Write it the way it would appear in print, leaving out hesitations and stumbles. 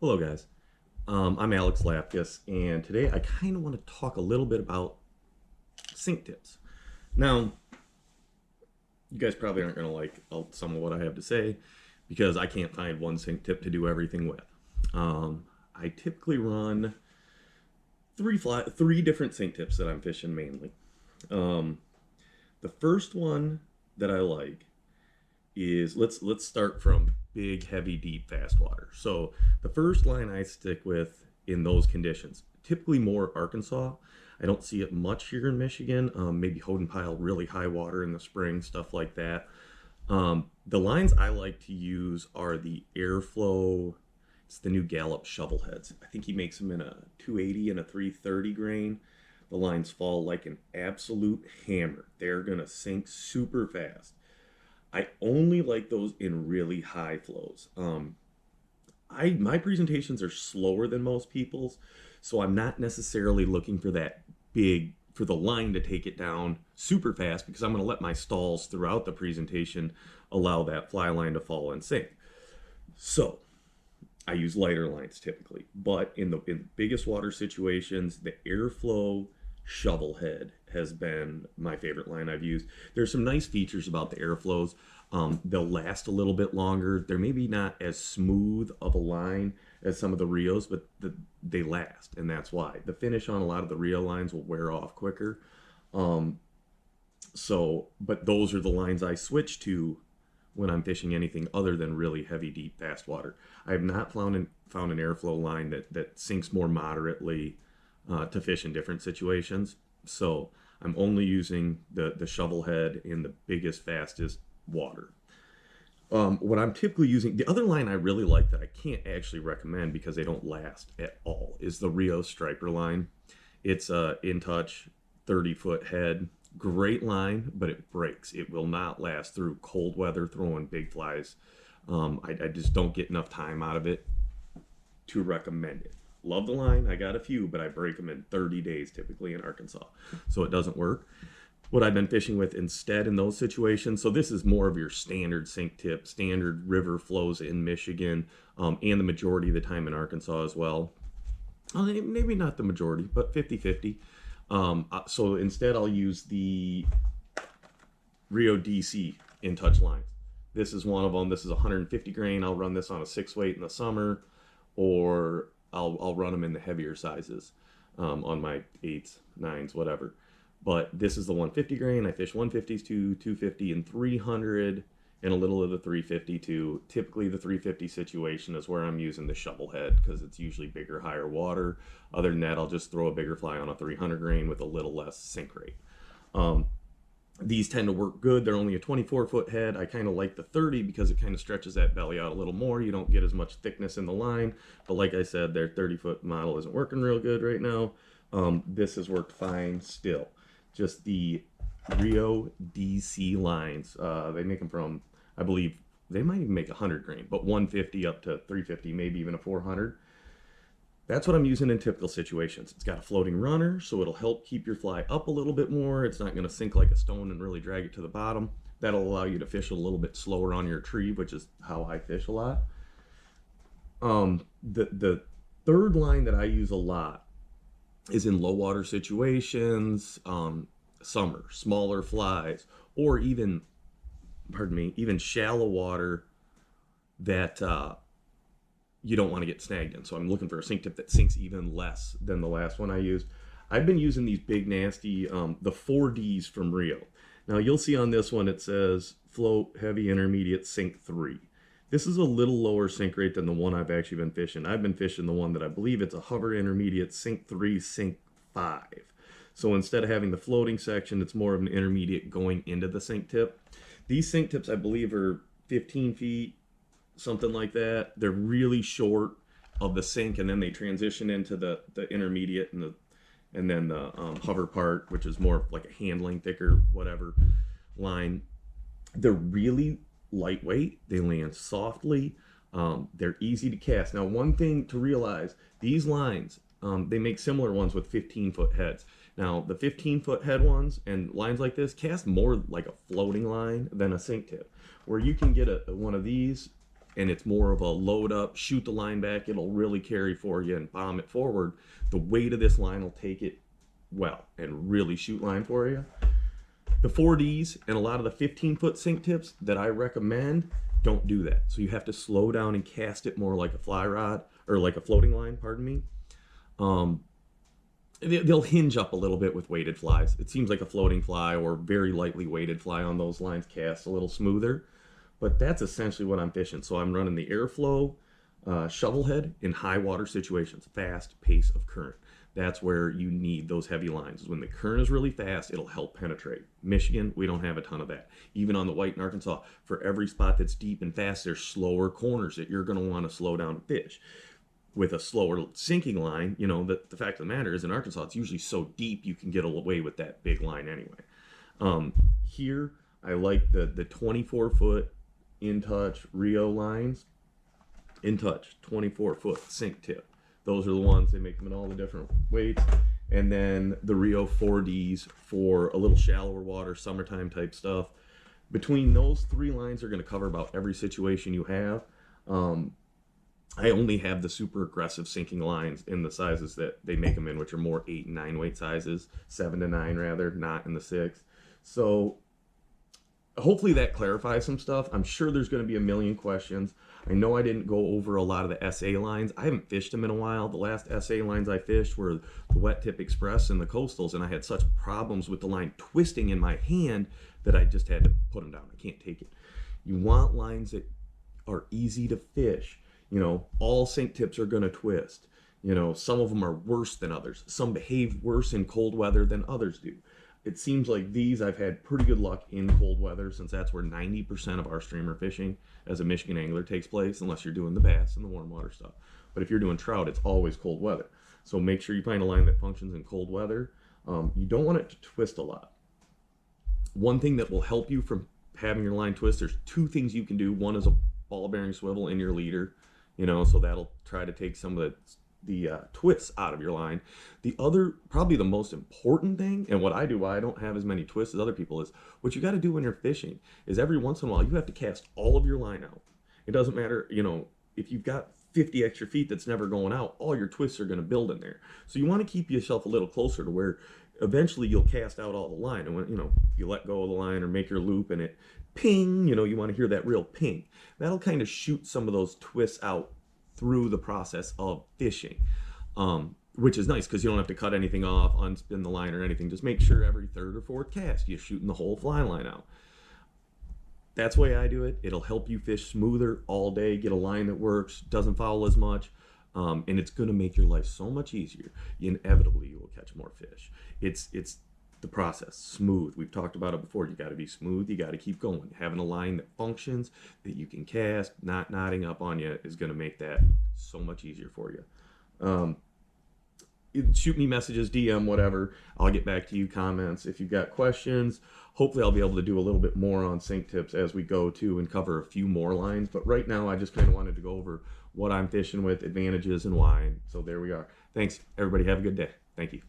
Hello, guys. I'm Alex Lapkus, and today I kind of want to talk a little bit about sink tips. Now, you guys probably aren't going to like some of what I have to say because I can't find one sink tip to do everything with. I typically run three different sink tips that I'm fishing mainly. Um, the first one that I like is let's start from big, heavy, deep, fast water. So the first line I stick with in those conditions, typically more Arkansas. I don't see it much here in Michigan. Maybe Houghton Pile, really high water in the spring, stuff like that. The lines I like to use are the Airflow. It's the new Gallup shovel heads. I think he makes them in a 280 and a 330 grain. The lines fall like an absolute hammer. They're gonna sink super fast. I only like those in really high flows. My presentations are slower than most people's, so I'm not necessarily looking for that big for the line to take it down super fast because I'm going to let my stalls throughout the presentation allow that fly line to fall and sink. So I use lighter lines typically, but in biggest water situations, the Airflow shovel head has been my favorite line I've used. There's some nice features about the Airflows. They'll last a little bit longer. They're maybe not as smooth of a line as some of the Rios, but they last, and that's why. The finish on a lot of the Rio lines will wear off quicker. Um, but those are the lines I switch to when I'm fishing anything other than really heavy, deep, fast water. I have not found an Airflow line that sinks more moderately to fish in different situations. So I'm only using the shovel head in the biggest, fastest water. What I'm typically using, the other line I really like that I can't actually recommend because they don't last at all, is the Rio Striper line. It's a in touch 30-foot head. Great line, but it breaks. It will not last through cold weather throwing big flies. I just don't get enough time out of it to recommend it. Love the line. I got a few, but I break them in 30 days typically in Arkansas. So it doesn't work. What I've been fishing with instead in those situations, so this is more of your standard sink tip, standard river flows in Michigan, and the majority of the time in Arkansas as well. Maybe not the majority, but 50-50. So instead I'll use the Rio DC in touch lines. This is one of them. This is 150 grain. I'll run this on a 6 weight in the summer, or I'll run them in the heavier sizes on my 8s, 9s, whatever. But this is the 150 grain. I fish 150s to 250 and 300 and a little of the 350 too. Typically the 350 situation is where I'm using the shovel head because it's usually bigger, higher water. Other than that, I'll just throw a bigger fly on a 300 grain with a little less sink rate. These tend to work good. They're only a 24-foot head. I kind of like the 30 because it kind of stretches that belly out a little more. You don't get as much thickness in the line. But like I said, their 30-foot model isn't working real good right now. This has worked fine still. Just the Rio DC lines. They make them from, I believe, they might even make 100 grain, but 150 up to 350, maybe even a 400. That's what I'm using in typical situations. It's got a floating runner, so it'll help keep your fly up a little bit more. It's not going to sink like a stone and really drag it to the bottom. That'll allow you to fish a little bit slower on your tree, which is how I fish a lot. The third line that I use a lot is in low water situations, summer, smaller flies, or even, pardon me, even shallow water that you don't want to get snagged in. So I'm looking for a sink tip that sinks even less than the last one I used. I've been using these big nasty, the 4Ds from Rio. Now you'll see on this one it says float, heavy, intermediate, sink 3. This is a little lower sink rate than the one I've actually been fishing. I've been fishing the one that I believe it's a hover intermediate, sink 3, sink 5. So instead of having the floating section, it's more of an intermediate going into the sink tip. These sink tips, I believe, are 15 feet, something like that. They're really short of the sink, and then they transition into the intermediate and then the hover part, which is more like a handling, thicker, whatever line. They're really lightweight. They land softly. They're easy to cast. Now, one thing to realize, these lines, they make similar ones with 15-foot heads. Now, the 15-foot head ones and lines like this cast more like a floating line than a sink tip, where you can get one of these and it's more of a load up, shoot the line back, it'll really carry for you and bomb it forward. The weight of this line will take it well and really shoot line for you. The 4Ds and a lot of the 15-foot sink tips that I recommend don't do that. So you have to slow down and cast it more like a fly rod, or like a floating line, pardon me. They'll hinge up a little bit with weighted flies. It seems like a floating fly or very lightly weighted fly on those lines cast a little smoother, but that's essentially what I'm fishing. So I'm running the Airflow shovel head in high water situations, fast pace of current. That's where you need those heavy lines. When the current is really fast, it'll help penetrate. Michigan, we don't have a ton of that. Even on the White in Arkansas, for every spot that's deep and fast, there's slower corners that you're going to want to slow down and fish. With a slower sinking line, you know, the fact of the matter is in Arkansas, it's usually so deep you can get away with that big line anyway. Here, I like the 24-foot In Touch Rio lines. In Touch, 24-foot sink tip. Those are the ones, they make them in all the different weights. And then the Rio 4Ds for a little shallower water, summertime type stuff. Between those three lines are going to cover about every situation you have. I only have the super aggressive sinking lines in the sizes that they make them in, which are more 8 and 9 weight sizes, 7 to 9 rather, not in the 6. So hopefully that clarifies some stuff. I'm sure there's going to be a million questions. I know I didn't go over a lot of the SA lines. I haven't fished them in a while. The last SA lines I fished were the Wet Tip Express and the Coastals, and I had such problems with the line twisting in my hand that I just had to put them down. I can't take it. You want lines that are easy to fish. You know, all sink tips are going to twist. You know, some of them are worse than others. Some behave worse in cold weather than others do. It seems like these I've had pretty good luck in cold weather, since that's where 90% of our streamer fishing as a Michigan angler takes place, unless you're doing the bass and the warm water stuff. But if you're doing trout, it's always cold weather. So make sure you find a line that functions in cold weather. You don't want it to twist a lot. One thing that will help you from having your line twist, there's two things you can do. One is a ball bearing swivel in your leader, you know, so that'll try to take some of the twists out of your line. The other, probably the most important thing, and what I do, why I don't have as many twists as other people, is what you got to do when you're fishing is every once in a while you have to cast all of your line out. It doesn't matter, you know, if you've got 50 extra feet that's never going out, all your twists are going to build in there. So you want to keep yourself a little closer to where eventually you'll cast out all the line. And when, you know, you let go of the line or make your loop and it ping, you know, you want to hear that real ping. That'll kind of shoot some of those twists out through the process of fishing, which is nice because you don't have to cut anything off, unspin the line or anything. Just make sure every third or fourth cast you're shooting the whole fly line out. That's the way I do it. It'll help you fish smoother all day, get a line that works, doesn't foul as much, and it's going to make your life so much easier. Inevitably, you will catch more fish. It's the process, smooth. We've talked about it before. You got to be smooth. You got to keep going. Having a line that functions, that you can cast, not knotting up on you, is going to make that so much easier for you. Shoot me messages, DM, whatever. I'll get back to you, comments. If you've got questions, hopefully I'll be able to do a little bit more on sink tips as we go to and cover a few more lines. But right now, I just kind of wanted to go over what I'm fishing with, advantages, and why. So there we are. Thanks, everybody. Have a good day. Thank you.